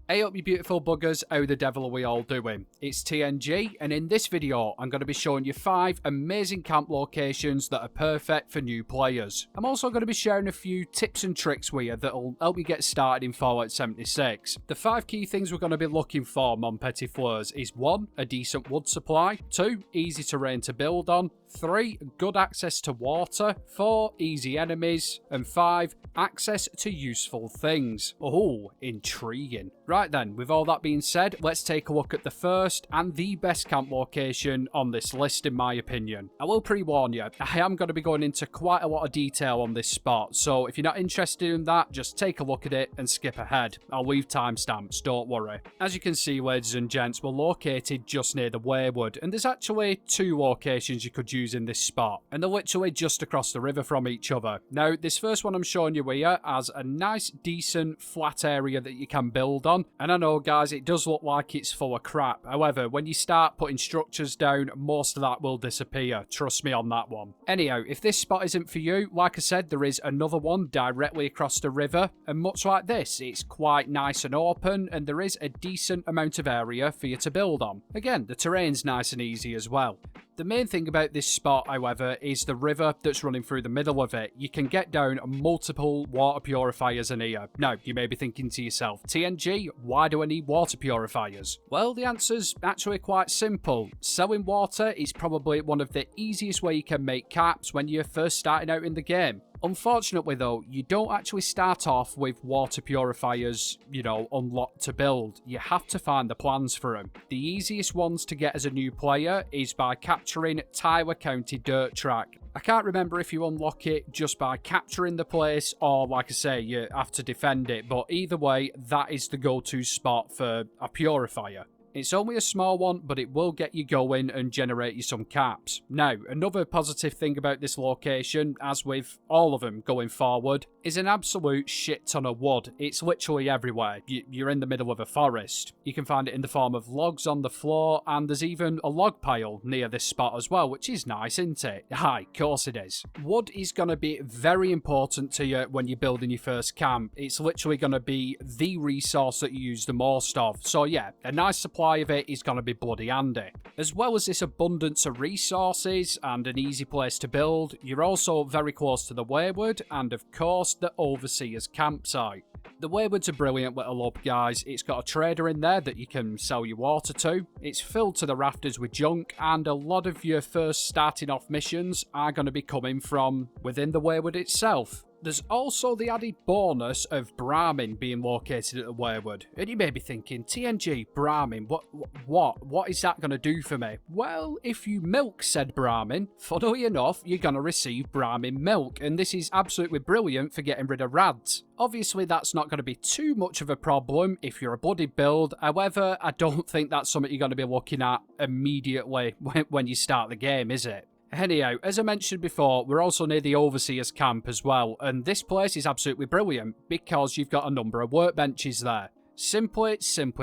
Hey up you beautiful buggers, how the devil are we all doing? It's TNG, and in this video I'm going to be showing you 5 amazing camp locations that are perfect for new players. I'm also going to be sharing a few tips and tricks with you that'll help you get started in Fallout 76. The 5 key things we're going to be looking for, mon petit fleurs, is 1. A decent wood supply, 2. Easy terrain to build on, 3. Good access to water, 4. Easy enemies, and 5. Access to useful things. Oh, intriguing. Right then, with all that being said, let's take a look at the first and the best camp location on this list in my opinion. I will pre-warn you, I am going to be going into quite a lot of detail on this spot, so if you're not interested in that, just take a look at it and skip ahead. I'll leave timestamps, don't worry. As you can see, ladies and gents, we're located just near the Weirwood, and there's actually 2 locations you could use in this spot, and they're literally just across the river from each other. Now, this first one I'm showing you here has a nice, decent, flat area that you can build on. And I know, guys, it does look like it's full of crap. However, when you start putting structures down, most of that will disappear. Trust me on that one. Anyhow, if this spot isn't for you, like I said, there is another one directly across the river. And much like this, it's quite nice and open, and there is a decent amount of area for you to build on. Again, the terrain's nice and easy as well. The main thing about this spot, however, is the river that's running through the middle of it. You can get down multiple water purifiers in here. Now, you may be thinking to yourself, TNG, why do I need water purifiers? Well, the answer's actually quite simple. Selling water is probably one of the easiest way you can make caps when you're first starting out in the game. Unfortunately though, you don't actually start off with water purifiers, unlocked to build. You have to find the plans for them. The easiest ones to get as a new player is by capturing Tyler County Dirt Track. I can't remember if you unlock it just by capturing the place or, like I say, you have to defend it, but either way, that is the go-to spot for a purifier. It's only a small one, but it will get you going and generate you some caps. Now, another positive thing about this location, as with all of them going forward, is an absolute shit ton of wood. It's literally everywhere. You're in the middle of a forest. You can find it in the form of logs on the floor, and there's even a log pile near this spot as well, which is nice, isn't it? Aye, of course it is. Wood is going to be very important to you when you're building your first camp. It's literally going to be the resource that you use the most of. So yeah, a nice supply of it is going to be bloody handy. As well as this abundance of resources and an easy place to build, you're also very close to the Weirwood and of course the Overseer's campsite. The Weirwood's a brilliant little hub, guys. It's got a trader in there that you can sell your water to. It's filled to the rafters with junk, and a lot of your first starting off missions are going to be coming from within the Weirwood itself. There's also the added bonus of Brahmin being located at the Weirwood. And you may be thinking, TNG, Brahmin, what is that going to do for me? Well, if you milk said Brahmin, funnily enough, you're going to receive Brahmin milk, and this is absolutely brilliant for getting rid of rads. Obviously, that's not going to be too much of a problem if you're a bloody build. However, I don't think that's something you're going to be looking at immediately when you start the game, is it? Anyhow, as I mentioned before, we're also near the Overseer's camp as well, and this place is absolutely brilliant because you've got a number of workbenches there. Simply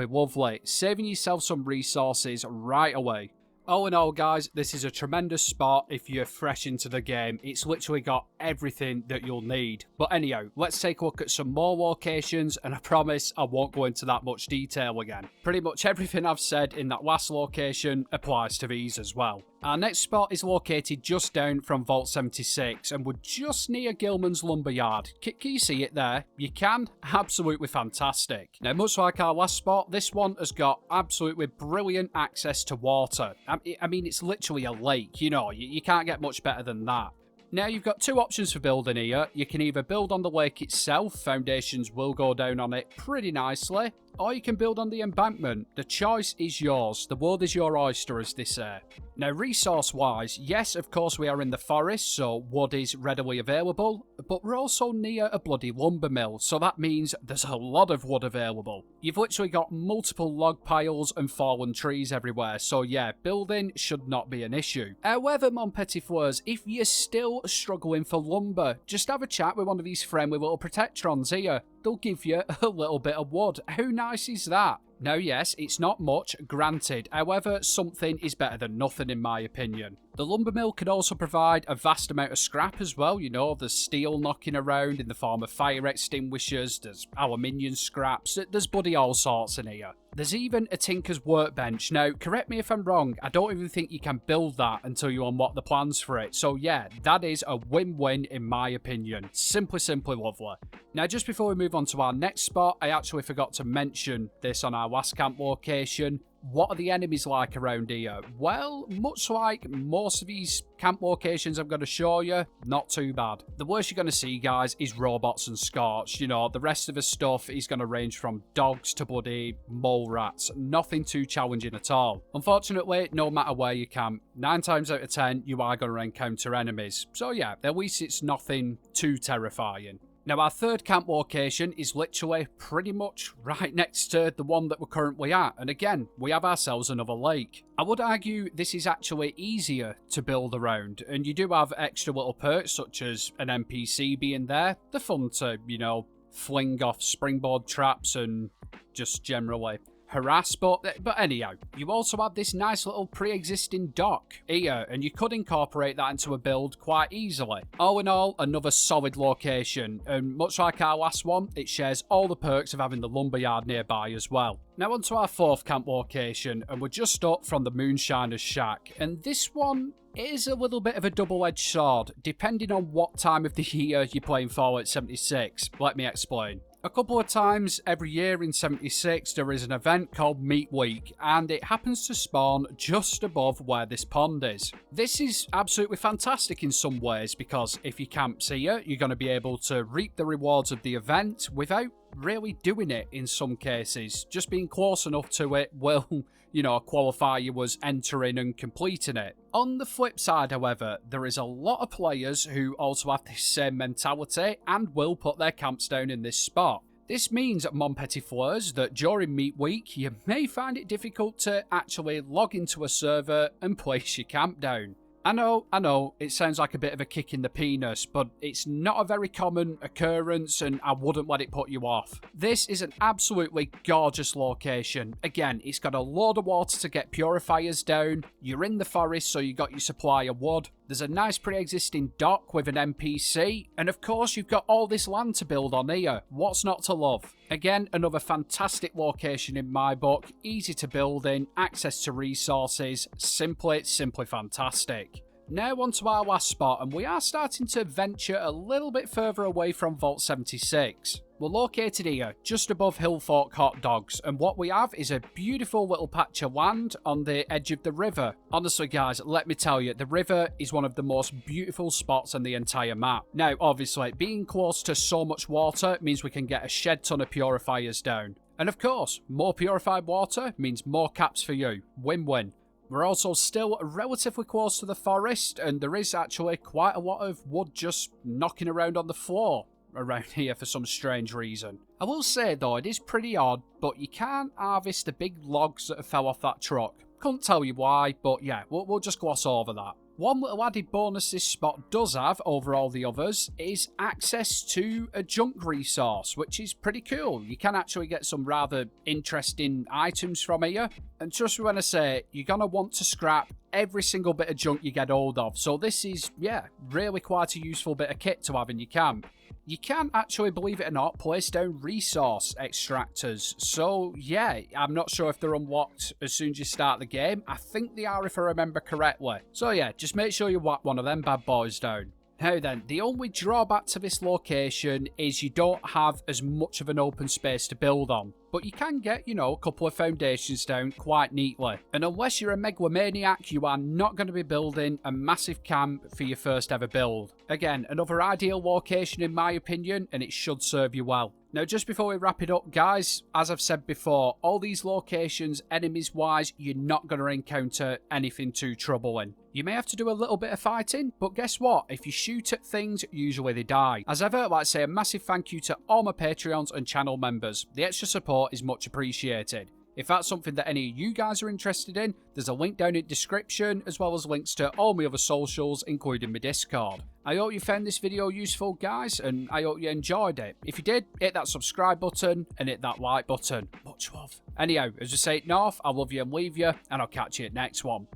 lovely, saving yourself some resources right away. All in all, guys, this is a tremendous spot if you're fresh into the game. It's literally got everything that you'll need. But anyhow, let's take a look at some more locations, and I promise I won't go into that much detail again. Pretty much everything I've said in that last location applies to these as well. Our next spot is located just down from Vault 76, and we're just near Gilman's Lumberyard. Can you see it there? You can? Absolutely fantastic. Now, much like our last spot, this one has got absolutely brilliant access to water. I mean, it's literally a lake, you can't get much better than that. Now, you've got 2 options for building here. You can either build on the lake itself, foundations will go down on it pretty nicely, or you can build on the embankment. The choice is yours. The world is your oyster, as they say. Now, resource-wise, yes, of course we are in the forest, so wood is readily available, but we're also near a bloody lumber mill, so that means there's a lot of wood available. You've literally got multiple log piles and fallen trees everywhere, so yeah, building should not be an issue. However, mon petit fleurs, if you're still struggling for lumber, just have a chat with one of these friendly little protectrons here. They'll give you a little bit of wood. How nice is that? Now, yes, it's not much, granted. However, something is better than nothing in my opinion. The lumber mill can also provide a vast amount of scrap as well, you know, there's steel knocking around in the form of fire extinguishers, there's aluminium scraps, there's bloody all sorts in here. There's even a tinker's workbench. Now, correct me if I'm wrong, I don't even think you can build that until you unlock the plans for it. So yeah, that is a win-win in my opinion. Simply lovely. Now, just before we move on to our next spot, I actually forgot to mention this on our last camp location. What are the enemies like around here? Well, much like most of these camp locations I'm going to show you, not too bad. The worst you're going to see, guys, is robots and scorch. You know, the rest of the stuff is going to range from dogs to bloody mole rats. Nothing too challenging at all. Unfortunately, no matter where you camp, 9 times out of 10, you are going to encounter enemies. So yeah, at least it's nothing too terrifying. Now, our third camp location is literally pretty much right next to the one that we're currently at. And again, we have ourselves another lake. I would argue this is actually easier to build around. And you do have extra little perks such as an NPC being there. They're fun to, you know, fling off springboard traps and just generally harass, but anyhow, you also have this nice little pre-existing dock here, and you could incorporate that into a build quite easily. All in all, another solid location, and much like our last one, it shares all the perks of having the lumberyard nearby as well. Now onto our fourth camp location, and we're just up from the Moonshiner's Shack, and this one is a little bit of a double-edged sword, depending on what time of the year you're playing Fallout 76. Let me explain. A couple of times every year in 76 there is an event called Meat Week, and it happens to spawn just above where this pond is. This is absolutely fantastic in some ways because if you camp here, you're going to be able to reap the rewards of the event without really doing it in some cases. Just being close enough to it will, you know, qualify you as entering and completing it. On the flip side, however, there is a lot of players who also have this same mentality and will put their camps down in this spot. This means, mon petit fleurs, that during Meat Week, you may find it difficult to actually log into a server and place your camp down. I know, it sounds like a bit of a kick in the penis, but it's not a very common occurrence and I wouldn't let it put you off. This is an absolutely gorgeous location. Again, it's got a load of water to get purifiers down, you're in the forest so you got your supply of wood, there's a nice pre-existing dock with an NPC, and of course you've got all this land to build on here. What's not to love? Again, another fantastic location in my book, easy to build in, access to resources, simply fantastic. Now on to our last spot, and we are starting to venture a little bit further away from Vault 76. We're located here, just above Hillfork Hot Dogs, and what we have is a beautiful little patch of land on the edge of the river. Honestly guys, let me tell you, the river is one of the most beautiful spots on the entire map. Now obviously, being close to so much water means we can get a shed ton of purifiers down. And of course, more purified water means more caps for you. Win-win. We're also still relatively close to the forest, and there is actually quite a lot of wood just knocking around on the floor around here for some strange reason. I will say though, it is pretty odd, but you can't harvest the big logs that fell off that truck. Couldn't tell you why, but yeah, we'll just gloss over that. One little added bonus this spot does have over all the others is access to a junk resource, which is pretty cool. You can actually get some rather interesting items from here. And trust me when I say, you're going to want to scrap every single bit of junk you get hold of. So this is, yeah, really quite a useful bit of kit to have in your camp. You can actually, believe it or not, place down resource extractors. So yeah, I'm not sure if they're unlocked as soon as you start the game. I think they are if I remember correctly. So yeah, just make sure you whack one of them bad boys down. Now then, the only drawback to this location is you don't have as much of an open space to build on. But you can get, you know, a couple of foundations down quite neatly. And unless you're a megalomaniac, you are not going to be building a massive camp for your first ever build. Again, another ideal location in my opinion, and it should serve you well. Now, just before we wrap it up, guys, as I've said before, all these locations, enemies-wise, you're not going to encounter anything too troubling. You may have to do a little bit of fighting, but guess what? If you shoot at things, usually they die. As ever, I'd like to say a massive thank you to all my Patreons and channel members. The extra support is much appreciated. If that's something that any of you guys are interested in, there's a link down in the description, as well as links to all my other socials, including my Discord. I hope you found this video useful, guys, and I hope you enjoyed it. If you did, hit that subscribe button and hit that like button. Much love. Anyhow, as I say it north, I love you and leave you, and I'll catch you at next one.